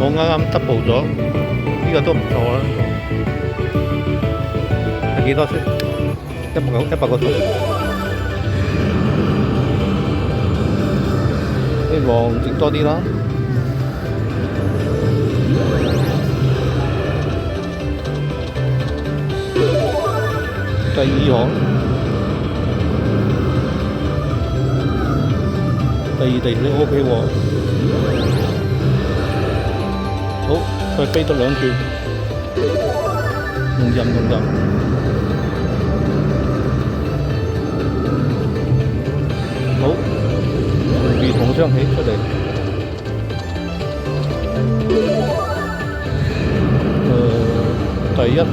我啱啱 double 咗，呢個都唔錯啦。係幾多先？100個數。希望整多啲啦。第二行，第四 OK 喎。好，再飛多2轉，用任。好，順便同雙起出嚟。第一行，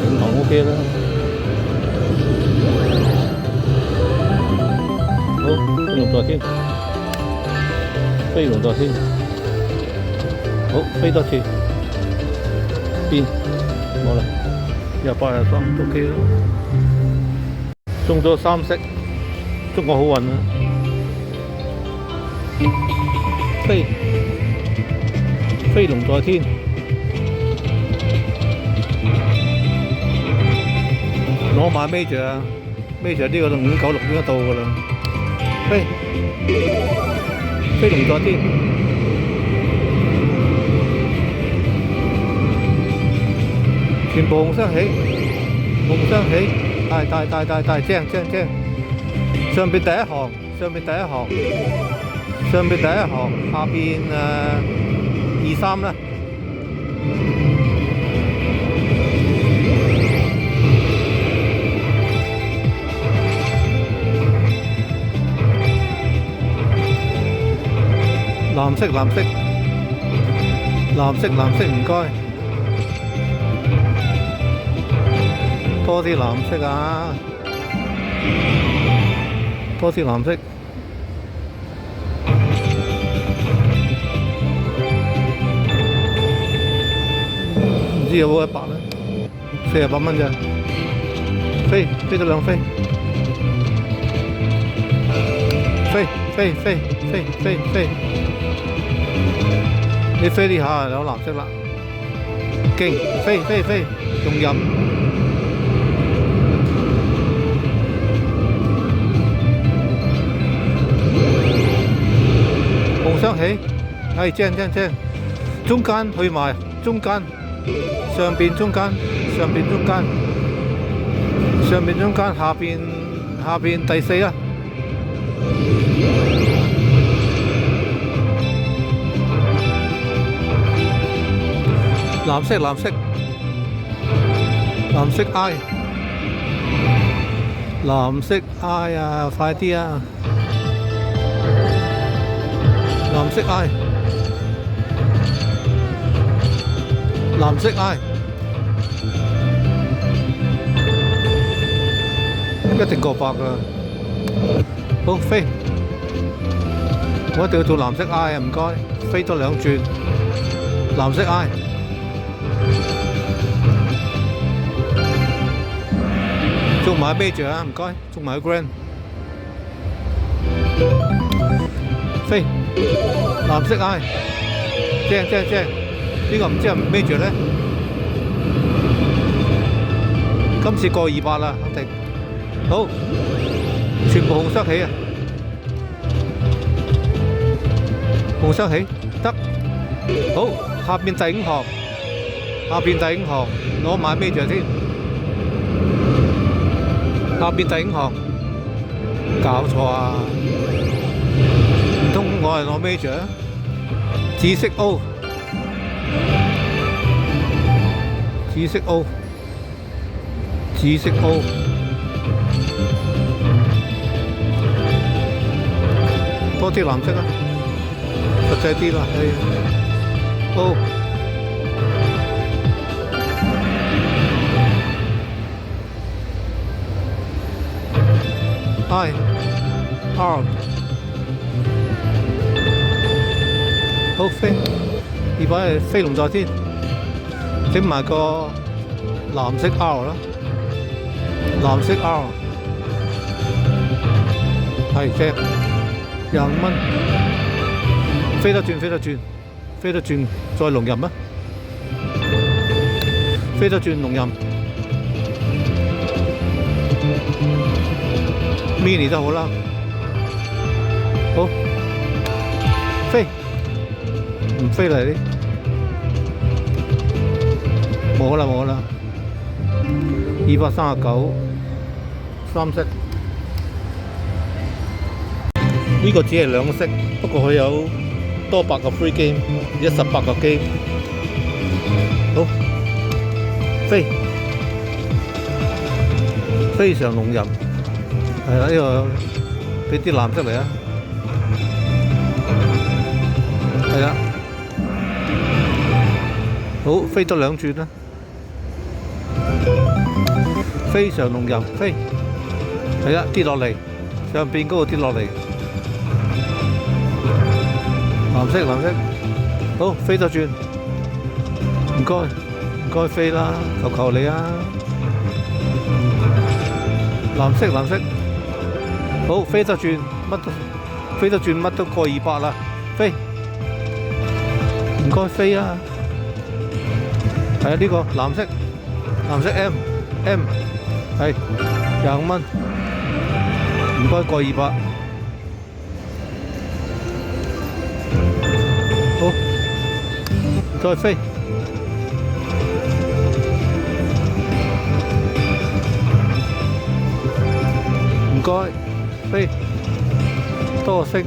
整行 OK 啦。好，飛龍在天，好，飛多次，變，冇啦，183 OK 啦。中咗3色，祝我好運啊！飛龍在天。攞埋 major 啊 ，major 呢個596應該到㗎啦。飛龍在天，全部紅雙起，大，正。上邊第一行，下邊2、3啦。藍色，唔該，多啲藍色啊，唔知有冇100啦，48蚊咋，飛咗2飛，飛。你飛呢下有藍色啦，勁飛，用任。紅雙起，正，中間去埋，上邊中間，下邊第4啦。藍色 I， 藍色 I 啊，快啲啊！藍色 I， 一定過100㗎。好，飛，我一定要做藍色 I 啊，唔該，飛多2轉，藍色 I。捉埋 major 啊，唔該，捉埋 grand， 飛，藍色 I， 正，呢個唔知係唔 major 咧，今次過200啦，肯定，好，全部紅雙起啊，得，好，下邊第5行，攞埋 major 先。下邊第5行，搞錯啊！唔通我係攞 major？ 紫色 O， 多啲藍色啊，實際啲啦，O。I R， 好飛，呢把係飛龍在天，整埋個藍色 R 啦，係正，25蚊，飛得轉。飛得轉再龍吟啊！飛得轉龍吟 ，mini 都好啦。好，飛唔飛嚟啲，冇啦冇啦。239三色，呢個只係兩色，不過佢有多8個 free game， 18個機。好，飛非常龍吟，係啦，呢個俾啲藍色嚟啊，係啦，好，飛多2轉啦，非常龍吟，飛，係啦，跌落嚟，上邊嗰度跌落嚟，藍色藍色，好，飛多轉，唔該唔該飛啦，求求你啊！藍色藍色，好，飛得轉，乜都飛得轉，乜都過200啦，飛，唔該飛啊！係啊，呢個藍色藍色 M 係25蚊，唔該過200，好，再飛。唔該，飛多個星，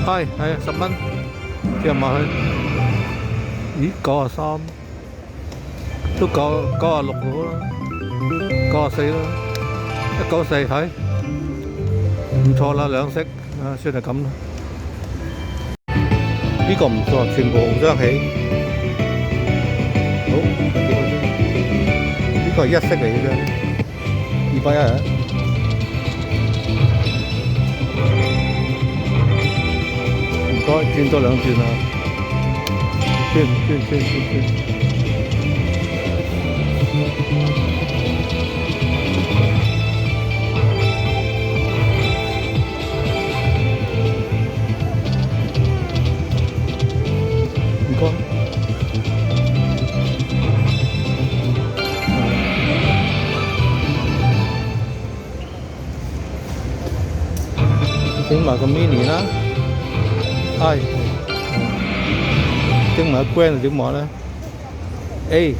係10蚊，入埋去。咦，93都96好啦，94啦，194睇，唔錯啦，兩色啊，算係咁啦。呢個唔錯，全部紅雙喜。好，呢個係1色嚟嘅啫。210啊！唔該，轉多2轉啦，轉。唔該。整埋個 mini 啦，係，整埋個 grand 點話咧 ？A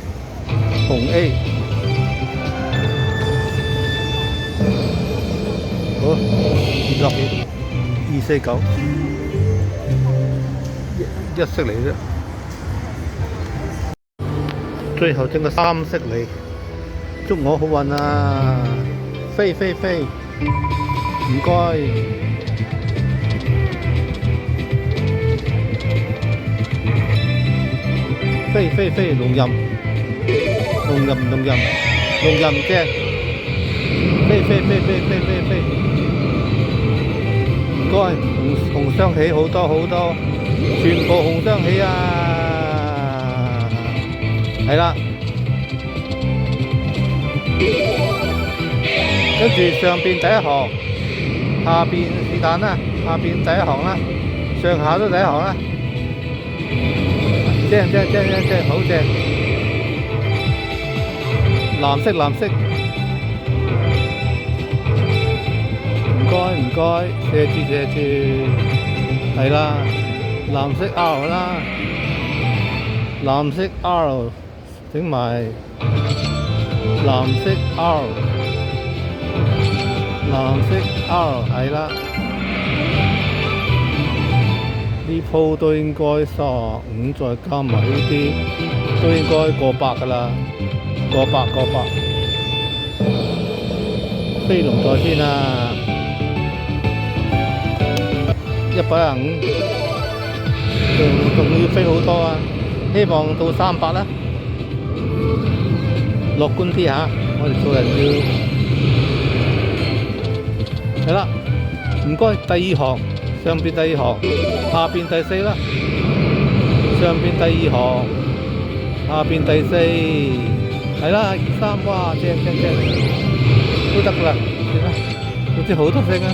紅 A， 好249，一色嚟啫，最後整個3色嚟，祝我好運啊！飛，唔該。飛，龍吟正，飛，唔該，紅雙喜好多，全部紅雙喜啊，係啦，跟住上邊第一行，下邊是但啦，下邊第一行啦，上下都第一行啦。正，好正！藍色，唔該，射住，係啦，藍色 R 啦，藍色 R， 整埋藍色 R， 係啦。呢鋪都應該35，再加埋呢啲都應該過百㗎啦，過百。飛龍在先啊，125，仲要飛好多啊！希望到300啦，樂觀啲嚇，我哋做人要係啦，唔該第2行。上邊第2行，下邊第4啦。上邊第2行，下邊第4，係啦，23，哇，正，都得㗎啦，算啦，總之好多色啊。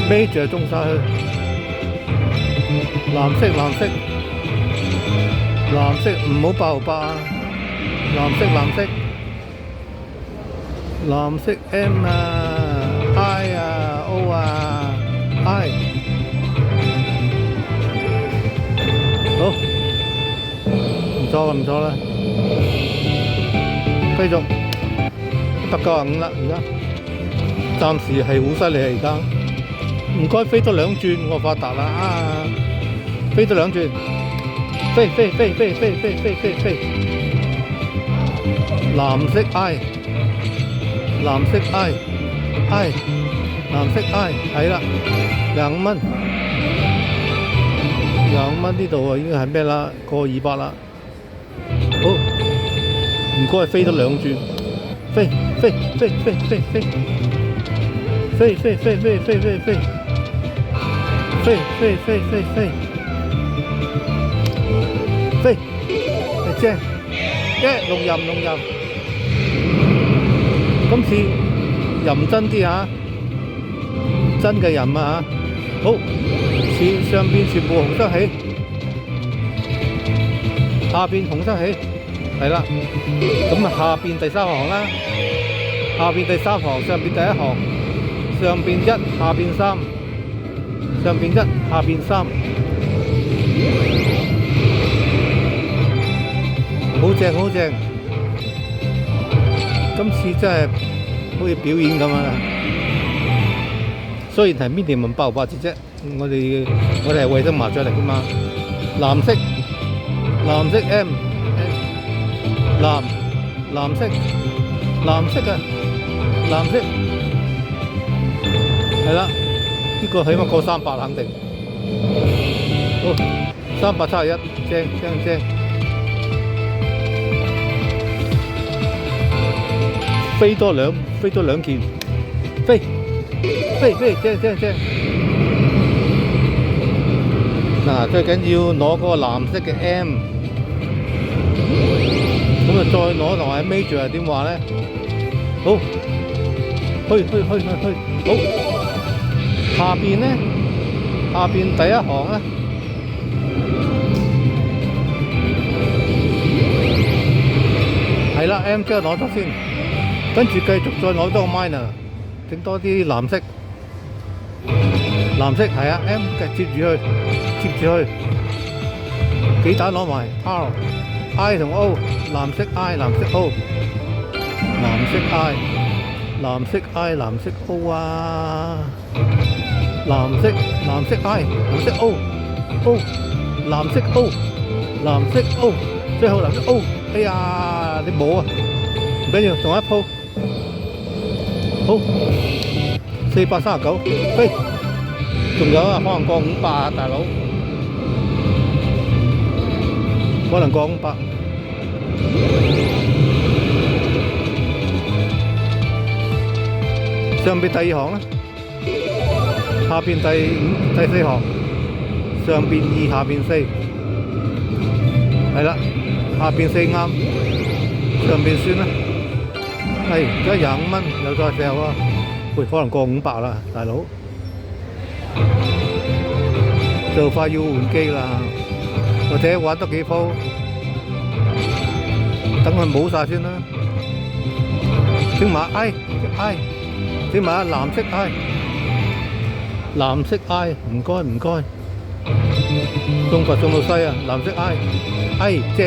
Major 中晒去，藍色藍色藍色，唔好868啊！藍色藍色藍色 M 啊 I 啊 O 啊 I， 好唔錯啦唔錯啦，繼續195啦，而家暫時係好犀利啊！而家唔該飛多2轉，我發達啦啊！飛多2轉，飛飛飛飛飛飛飛飛飛，藍色 I， 藍色 I I， 藍色 I 係啦，25蚊，25蚊呢度啊已經係咩啦？過200啦，好唔該飛多2轉，飛飛飛飛飛飛飛飛飛飛飛飛飛飛。飛飛飛飛飛飛，正，龍吟龍吟，今次吟真啲啊，真嘅吟啊好，上邊全部紅色起，下邊紅色起，係啦，咁啊下邊第3行啦，下邊第3行，上邊第1行，上邊1，下邊3。上邊1，下邊3，好正好正，今次真係好似表演咁啊！雖然係minimum868折啫，我哋係為咗麻雀嚟噶嘛。藍色M， 藍色啊，藍色係啦。呢個起碼過300肯定，好371，正正正，飛多2件，飛正正正，嗱最緊要攞個藍色嘅 M， 咁啊再攞同埋 Major 係點話咧？好，去，好。下邊咧，下邊第1行咧，係啦 M 即係攞咗先，跟住繼續再攞多個 minor， 整多啲藍色，係啊 M 接住去，幾蛋攞埋 R、I 同 O， 藍色 I、藍色 O， 藍色 I、藍色 I、藍色 O 啊！藍色 I， 藍色 O， 藍色 O， 藍色 O， 最後藍色 O， 哎呀，你冇啊，唔緊要，仲有一鋪，好439飛，仲有啊，可能過500啊，大佬，可能過500，上邊第2行啦。下邊第4行，上邊2，下邊4，係啦，下邊4啱，上邊算啦。係而家25蚊，又再掉啊！喂，可能過500啦，大佬，就快要換機啦，或者玩多幾鋪，等佢冇晒先啦。整埋 I， 整埋藍色 I。藍色 I， 唔該，送佛送到西啊！藍色 I， 正，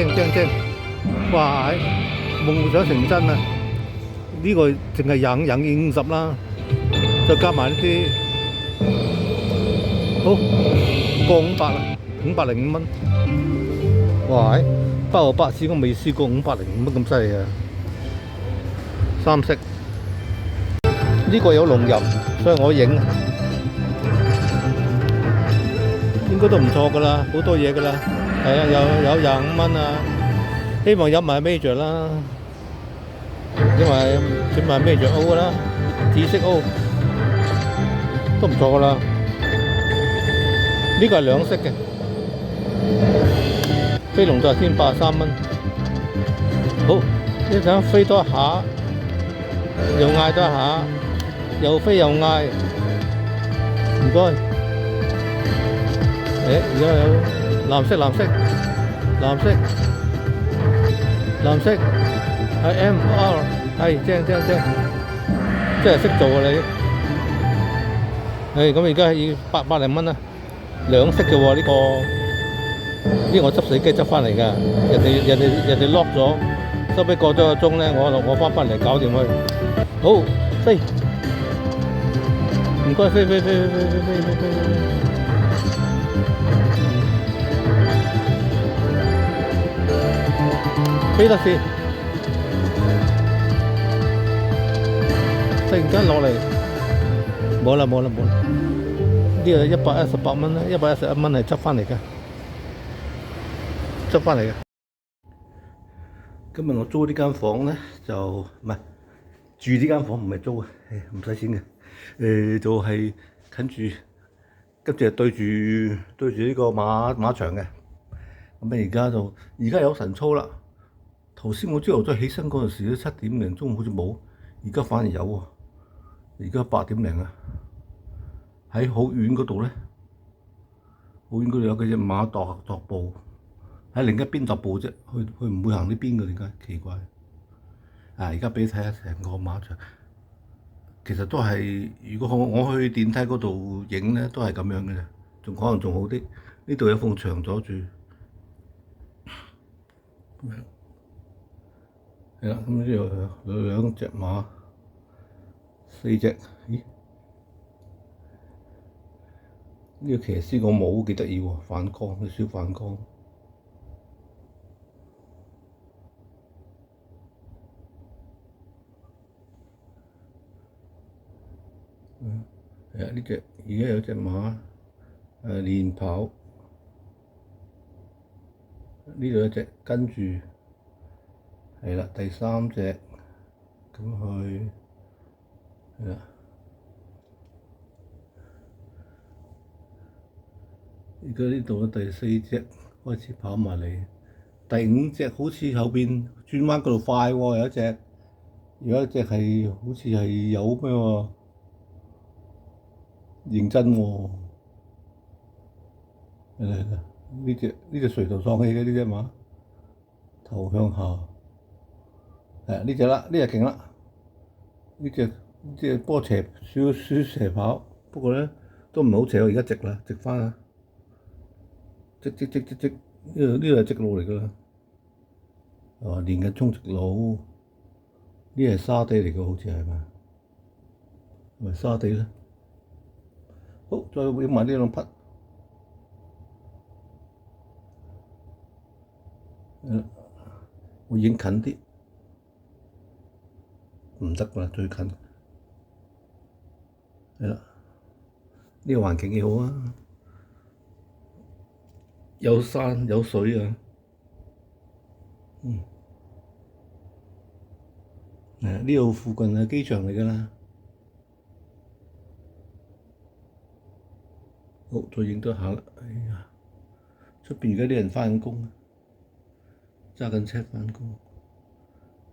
哇！夢想成真啊！呢個淨係引50啦，再加埋呢啲，好過500啦，505蚊。哇！868次我未試過505蚊咁犀利啊！3色，呢個有龍吟，所以我影。應該都唔錯噶啦，好多嘢噶啦，係啊，有25蚊啊，希望入埋 Major 啦，因為轉埋 Major O 啦，紫色 O 都唔錯噶啦，呢個係兩色嘅，飛龍在天83蚊，好，一陣飛多一下，又嗌多一下，又飛又嗌，唔該。而家有藍色，係 MR， 係正，真係識做啊你。咁而家要800零蚊啦，兩色嘅喎呢個我執死機執翻嚟㗎，人哋 lock 咗，收尾過咗個鐘咧，我翻嚟搞掂佢。好飛，唔該飛，飛得先，突然間落嚟，冇啦，呢個118蚊啦，111蚊係執翻嚟㗎。今日我租呢間房咧，就唔係住呢間房，唔係租啊，唔使錢嘅。就係近住，跟住對住呢個馬場嘅。咁而家有晨操啦。頭先我朝頭早起身嗰陣時都7點零鐘，好似冇，而家反而有喎。而家8點零啊，喺好遠嗰度咧，好遠嗰度有隻馬踱步。喺另一邊踱步啫，佢唔會行呢邊嘅，點解？奇怪！而家俾你睇下成個馬場，其實都係，如果我去電梯嗰度影咧，都係咁樣嘅啫，可能仲好啲。呢度有埲牆阻住，係啦，咁呢度有2隻馬，4隻，咦？呢個騎師個帽幾得意喎，反光，有少少反光。係啊，呢隻而家有隻馬練跑，呢度有隻跟住，係啦，第3隻咁去，係啦，而家呢度嘅第4隻開始跑埋嚟，第5隻好似後邊轉彎嗰度快喎，有一隻係好似係有咩喎？認真喎，係啦，呢隻垂頭喪氣嘅呢隻馬，頭向下，係呢隻啦，呢隻勁啦，呢隻波斜少斜跑，不過咧都唔係好斜，而家直啦，直翻啦，直，呢度係直路嚟㗎啦，練緊衝直路，呢係沙地嚟㗎，好似係嘛？係咪沙地咧？好，再影埋呢2匹。我影近啲，唔得㗎啦，最近。係啦，呢個環境幾好啊，有山有水啊。呢度附近係機場嚟㗎啦。好，再影多下啦。哎呀，出邊而家啲人返緊工，揸緊車返工。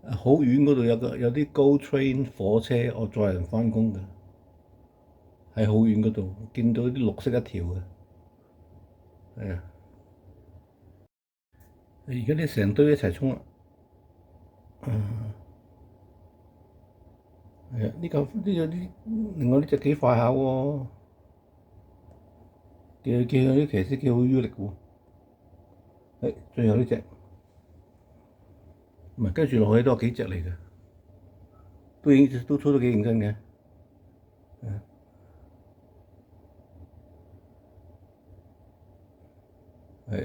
好遠嗰度有啲 GO Train 火車，我載人返工㗎。喺好遠嗰度見到啲綠色一條嘅，係啊。而家啲成堆一齊衝啦。係啊，另外呢隻幾快下喎。見佢啲騎師幾好腰力喎。最後呢隻，唔係跟住落去都有幾隻嚟嘅，都操得幾認真嘅。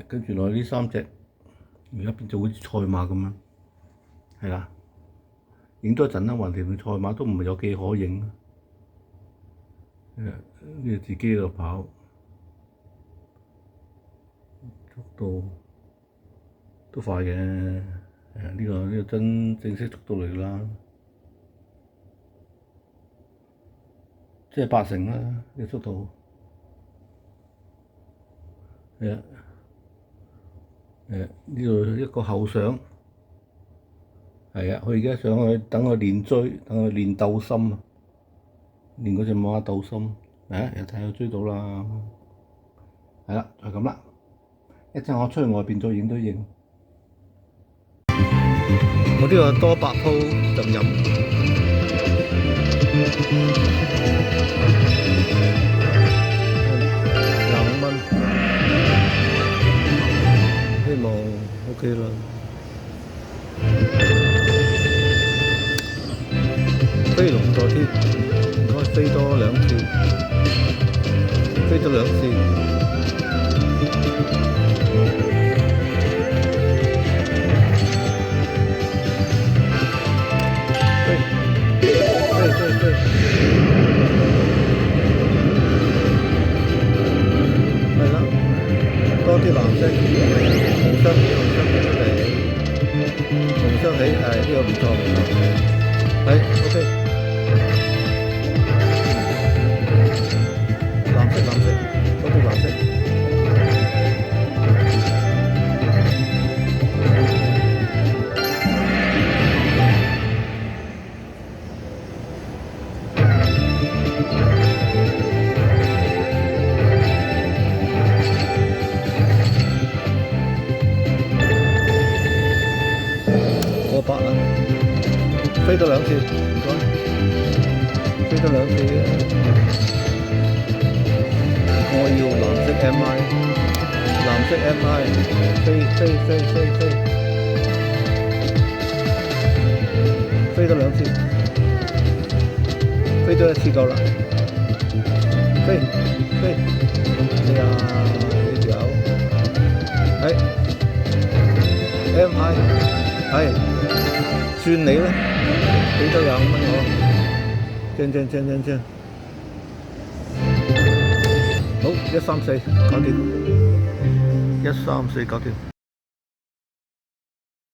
跟住落去呢3隻，而家變咗好似賽馬咁樣，係啦。影多一陣啦，橫掂賽馬都唔係有幾可影。呢個自己喺度跑。速度都快嘅，呢個正式速度嚟㗎啦，即係80啦，呢個速度。呢度一個後上，佢而家上去等佢練追，等佢練鬥心啊，練嗰隻馬鬥心。有睇到追到啦，係啦，就係咁啦。一陣我出去外邊再影都影。我呢個多白鋪就飲25蚊，希望 OK 啦。飛龍在天，唔該飛多2次，飛多2次。係啦，多啲藍色，紅雙起出嚟，紅雙起係呢個唔錯，係 OK。藍色，多啲藍色。過百啦，飛多2次，唔該，飛多2次啊！我要藍色 MI， 藍色 MI， 飛多2次，飛多1次夠啦，飛，哎呀，呢條係 MI， 係。算你啦，俾多25蚊我，正，好134搞掂，134搞掂。